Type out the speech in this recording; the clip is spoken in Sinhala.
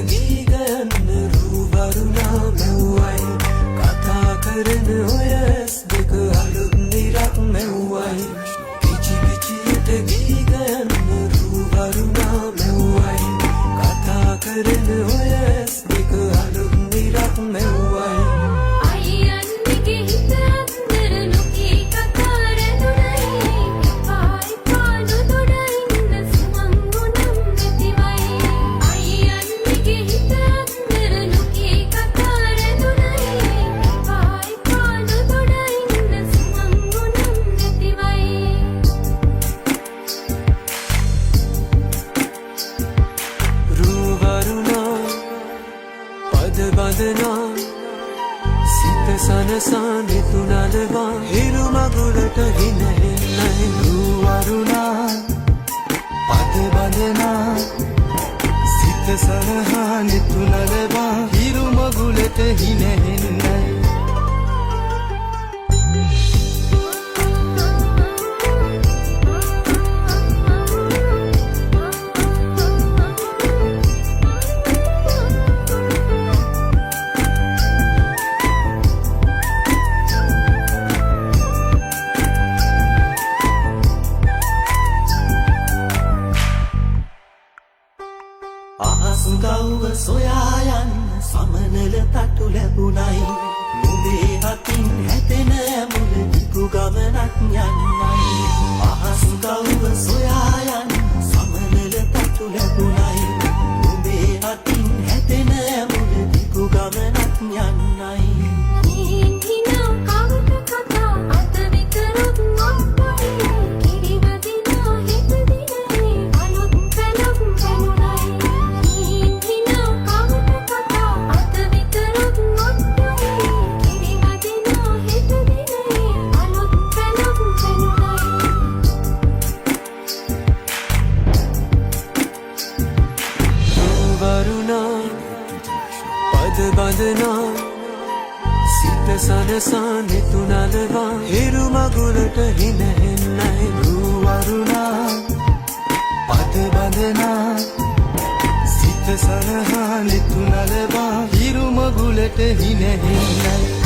ගීගයන්න රූවරුණා මෙව්වයි කතා කරන ඔය ඇස් දෙක අලුත් නිරක් මෙව්වයි පිචි පිචියට ගීගයන්න රූවරුණා මෙව්වයි කතා කරන ඔය ඇස් දෙක අලුත් නිරක් මෙව්වයි බඳනා සිත සනසා නිතුනලවා හිරු මගුලට හිනහෙන්නයි රූවරුණා පද බඳනා සිත සනහා නිතුනලවා හිරු මගුලට හිනහෙන්නයි අහසුගව්ව සොයා යන්න සමනල තටු ලැබුණයි නුඹේ හතින් හැතෙන ඇමුල දිගු ගමනක් යන්නයි අහසුගව්ව සොයා යන්න සමනල තටු ලැබුණයි නුඹේ හතින් හැතෙන ඇමුල දිගු ගමනක් යන්නයි පද බඳනා සිත සනසා නිතුනලවා හිරු මගුලට හිනහෙන්නයි රූවරුණා පද බඳනා සිත සනහා නිතුනලවා හිරු මගුලට හිනහෙන්නයි